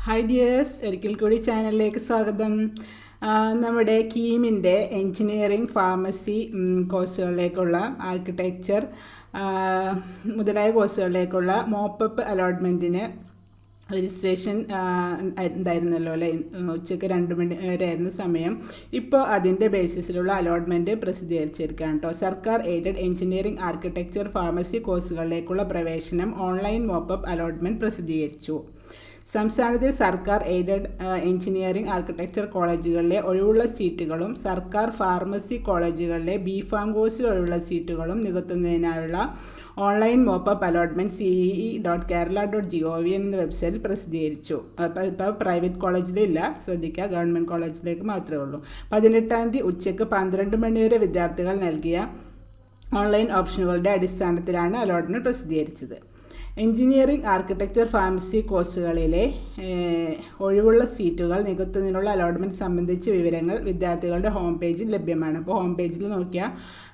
Hi dears, ഒരിക്കൽ കൂടി ചാനലിലേക്ക് സ്വാഗതം. നമ്മുടെ കീമിൻ്റെ എൻജിനീയറിംഗ്, ഫാർമസി കോഴ്സുകളിലേക്കുള്ള ആർക്കിടെക്ചർ മുതലായ കോഴ്സുകളിലേക്കുള്ള മോപ്പപ്പ് അലോട്ട്മെൻറ്റിന് രജിസ്ട്രേഷൻ ഉണ്ടായിരുന്നല്ലോ അല്ലേ. ഉച്ചയ്ക്ക് 2 മണി വരെയായിരുന്നു സമയം. ഇപ്പോൾ അതിൻ്റെ ബേസിസിലുള്ള അലോട്ട്മെൻറ്റ് പ്രസിദ്ധീകരിച്ചിരിക്കുകയാണ് കേട്ടോ. സർക്കാർ എയ്ഡഡ് എഞ്ചിനീയറിംഗ്, ആർക്കിടെക്ചർ, ഫാർമസി കോഴ്സുകളിലേക്കുള്ള പ്രവേശനം ഓൺലൈൻ മോപ്പപ്പ് അലോട്ട്മെൻറ്റ് പ്രസിദ്ധീകരിച്ചു. സംസ്ഥാനത്തെ സർക്കാർ എയ്ഡഡ് എഞ്ചിനീയറിംഗ്, ആർക്കിടെക്ചർ കോളേജുകളിലെ ഒഴിവുള്ള സീറ്റുകളും സർക്കാർ ഫാർമസി കോളേജുകളിലെ ബിഫാം കോഴ്സിൽ ഒഴിവുള്ള സീറ്റുകളും നികത്തുന്നതിനായുള്ള ഓൺലൈൻ മോപ്പപ്പ് അലോട്ട്മെൻറ്റ് ce.kerala.gov എന്ന വെബ്സൈറ്റിൽ പ്രസിദ്ധീകരിച്ചു. ഇപ്പോൾ പ്രൈവറ്റ് കോളേജിലില്ല, ശ്രദ്ധിക്കുക, ഗവൺമെൻറ് കോളേജിലേക്ക് മാത്രമേ ഉള്ളൂ. 18-ാം തീയതി ഉച്ചയ്ക്ക് 12 മണി വരെ വിദ്യാർത്ഥികൾ നൽകിയ ഓൺലൈൻ ഓപ്ഷനുകളുടെ അടിസ്ഥാനത്തിലാണ് അലോട്ട്മെൻറ്റ് പ്രസിദ്ധീകരിച്ചത്. എഞ്ചിനീയറിംഗ്, ആർക്കിടെക്ചർ, ഫാർമസി കോഴ്സുകളിലെ ഒഴിവുള്ള സീറ്റുകൾ നികത്തുന്നതിനുള്ള അലോട്ട്മെൻറ്റ് സംബന്ധിച്ച വിവരങ്ങൾ വിദ്യാർത്ഥികളുടെ ഹോം പേജിൽ ലഭ്യമാണ്. അപ്പോൾ ഹോം പേജിൽ നോക്കിയാൽ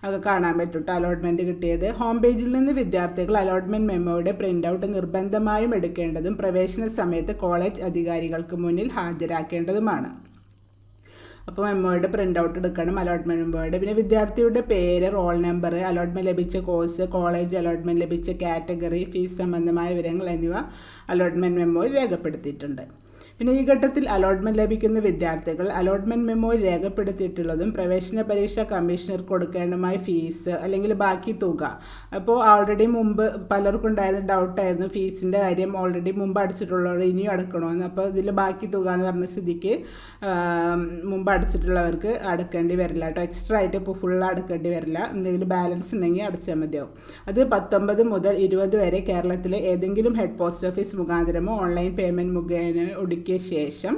അത് കാണാൻ പറ്റും അലോട്ട്മെൻറ്റ് കിട്ടിയത്. ഹോം പേജിൽ നിന്ന് വിദ്യാർത്ഥികൾ അലോട്ട്മെൻറ്റ് മെമ്മോയുടെ പ്രിൻ്റ് ഔട്ട് നിർബന്ധമായും എടുക്കേണ്ടതും പ്രവേശന സമയത്ത് കോളേജ് അധികാരികൾക്ക് മുന്നിൽ ഹാജരാക്കേണ്ടതുമാണ്. അപ്പോൾ മെമ്മോയുടെ പ്രിൻ്റ് ഔട്ട് എടുക്കണം, അലോട്ട്മെൻറ്റ് മെമ്മോയുടെ. പിന്നെ വിദ്യാർത്ഥിയുടെ പേര്, റോൾ നമ്പർ, അലോട്ട്മെൻറ്റ് ലഭിച്ച കോഴ്സ്, കോളേജ് അലോട്ട്മെൻറ്റ് ലഭിച്ച കാറ്റഗറി, ഫീസ് സംബന്ധമായ വിവരങ്ങൾ എന്നിവ അലോട്ട്മെൻറ്റ് മെമ്മോയിൽ രേഖപ്പെടുത്തിയിട്ടുണ്ട്. പിന്നെ ഈ ഘട്ടത്തിൽ അലോട്ട്മെൻറ്റ് ലഭിക്കുന്ന വിദ്യാർത്ഥികൾ അലോട്ട്മെൻറ്റ് മെമ്മോയിൽ രേഖപ്പെടുത്തിയിട്ടുള്ളതും പ്രവേശന പരീക്ഷാ കമ്മീഷണർക്ക് കൊടുക്കേണ്ടതുമായ ഫീസ് അല്ലെങ്കിൽ ബാക്കി തുക. അപ്പോൾ ഓൾറെഡി മുമ്പ് പലർക്കും ഉണ്ടായിരുന്ന ഡൗട്ടായിരുന്നു ഫീസിൻ്റെ കാര്യം, ഓൾറെഡി മുമ്പ് അടിച്ചിട്ടുള്ളവർ ഇനിയും അടക്കണമെന്ന്. അപ്പോൾ ഇതിൽ ബാക്കി തുക എന്ന് പറഞ്ഞ സ്ഥിതിക്ക് മുമ്പ് അടച്ചിട്ടുള്ളവർക്ക് അടക്കേണ്ടി വരില്ല കേട്ടോ. എക്സ്ട്രാ ആയിട്ട് ഇപ്പോൾ ഫുൾ അടക്കേണ്ടി വരില്ല, എന്തെങ്കിലും ബാലൻസ് ഉണ്ടെങ്കിൽ അടച്ചാൽ മതിയാവും. അത് 19 മുതൽ 20 വരെ കേരളത്തിലെ ഏതെങ്കിലും ഹെഡ് പോസ്റ്റ് ഓഫീസ് മുഖാന്തരമോ ഓൺലൈൻ പേയ്മെൻറ്റ് മുഖേന ഒടുക്കിയ ശേഷം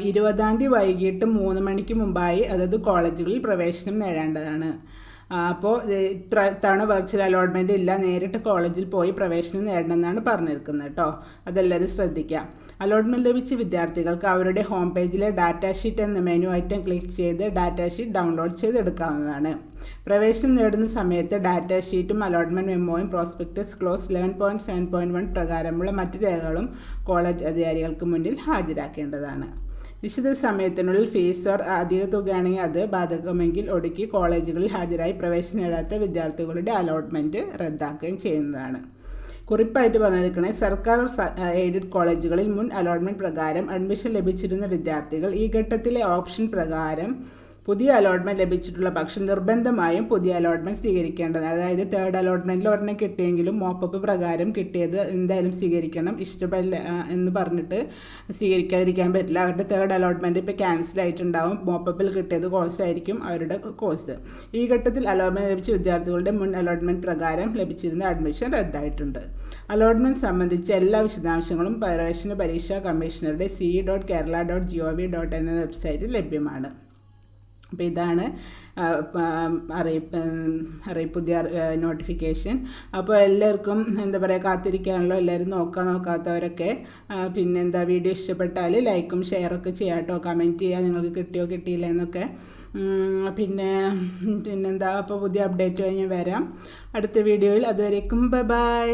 20-ാം തീയതി വൈകിട്ട് 3 മണിക്ക് മുമ്പായി അതത് കോളേജുകളിൽ പ്രവേശനം നേടേണ്ടതാണ്. അപ്പോൾ തവണ വെർച്വൽ അലോട്ട്മെൻറ്റ് ഇല്ല, നേരിട്ട് കോളേജിൽ പോയി പ്രവേശനം നേടണമെന്നാണ് പറഞ്ഞിരിക്കുന്നത് കേട്ടോ. അതെല്ലാവരും ശ്രദ്ധിക്കാം. അലോട്ട്മെൻറ്റ് ലഭിച്ച വിദ്യാർത്ഥികൾക്ക് അവരുടെ ഹോം പേജിലെ ഡാറ്റാ ഷീറ്റ് എന്ന മെനു ഐറ്റം ക്ലിക്ക് ചെയ്ത് ഡാറ്റാ ഷീറ്റ് ഡൗൺലോഡ് ചെയ്തെടുക്കാവുന്നതാണ്. പ്രവേശനം നേടുന്ന സമയത്ത് ഡാറ്റാ ഷീറ്റും അലോട്ട്മെൻറ്റ് മെമ്മോയും പ്രോസ്പെക്ടസ് ക്ലോസ് 11.7.1 പ്രകാരമുള്ള മറ്റു രേഖകളും കോളേജ് അധികാരികൾക്ക് മുന്നിൽ ഹാജരാക്കേണ്ടതാണ്. നിശ്ചിത സമയത്തിനുള്ളിൽ ഫീസ് ഓർ അധിക തുകയാണെങ്കിൽ അത് ബാധകമെങ്കിൽ ഒടുക്കി കോളേജുകളിൽ ഹാജരായി പ്രവേശനം നേടാത്ത വിദ്യാർത്ഥികളുടെ അലോട്ട്മെൻറ്റ് റദ്ദാക്കുകയും ചെയ്യുന്നതാണ്. കുറിപ്പായിട്ട് പറഞ്ഞിരിക്കണേ, സർക്കാർ എയ്ഡഡ് കോളേജുകളിൽ മുൻ അലോട്ട്മെൻറ്റ് പ്രകാരം അഡ്മിഷൻ ലഭിച്ചിരുന്ന വിദ്യാർത്ഥികൾ ഈ ഘട്ടത്തിലെ ഓപ്ഷൻ പ്രകാരം പുതിയ അലോട്ട്മെൻറ്റ് ലഭിച്ചിട്ടുള്ള പക്ഷം നിർബന്ധമായും പുതിയ അലോട്ട്മെൻറ്റ് സ്വീകരിക്കേണ്ടത്. അതായത് തേർഡ് അലോട്ട്മെൻറ്റിൽ ഒരെണ്ണം കിട്ടിയെങ്കിലും മോപ്പപ്പ് പ്രകാരം കിട്ടിയത് എന്തായാലും സ്വീകരിക്കണം. ഇഷ്ടപ്പെടില്ല എന്ന് പറഞ്ഞിട്ട് സ്വീകരിക്കാതിരിക്കാൻ പറ്റില്ല. അവരുടെ തേർഡ് അലോട്ട്മെൻറ്റ് ഇപ്പോൾ ക്യാൻസൽ ആയിട്ടുണ്ടാവും. മോപ്പപ്പിൽ കിട്ടിയത് കോഴ്സായിരിക്കും അവരുടെ കോഴ്സ്. ഈ ഘട്ടത്തിൽ അലോട്ട്മെൻറ്റ് ലഭിച്ച വിദ്യാർത്ഥികളുടെ മുൻ അലോട്ട്മെൻറ്റ് പ്രകാരം ലഭിച്ചിരുന്ന അഡ്മിഷൻ റദ്ദായിട്ടുണ്ട്. അലോട്ട്മെൻറ്റ് സംബന്ധിച്ച എല്ലാ വിശദാംശങ്ങളും പ്രവേശന പരീക്ഷാ കമ്മീഷണറുടെ ce.kerala.gov എന്ന വെബ്സൈറ്റിൽ ലഭ്യമാണ്. അപ്പോൾ ഇതാണ് പുതിയ നോട്ടിഫിക്കേഷൻ. അപ്പോൾ എല്ലാവർക്കും എന്താ പറയുക, കാത്തിരിക്കാണല്ലോ എല്ലാവരും നോക്കാത്തവരൊക്കെ. പിന്നെന്താ, വീഡിയോ ഇഷ്ടപ്പെട്ടാൽ ലൈക്കും ഷെയറൊക്കെ ചെയ്യാം കേട്ടോ. കമൻറ്റ് ചെയ്യുക നിങ്ങൾക്ക് കിട്ടിയോ കിട്ടിയില്ല എന്നൊക്കെ. പിന്നെന്താ, അപ്പോൾ പുതിയ അപ്ഡേറ്റ് കഴിഞ്ഞ് വരാം അടുത്ത വീഡിയോയിൽ. അതുവരേക്കും ബൈ ബൈ.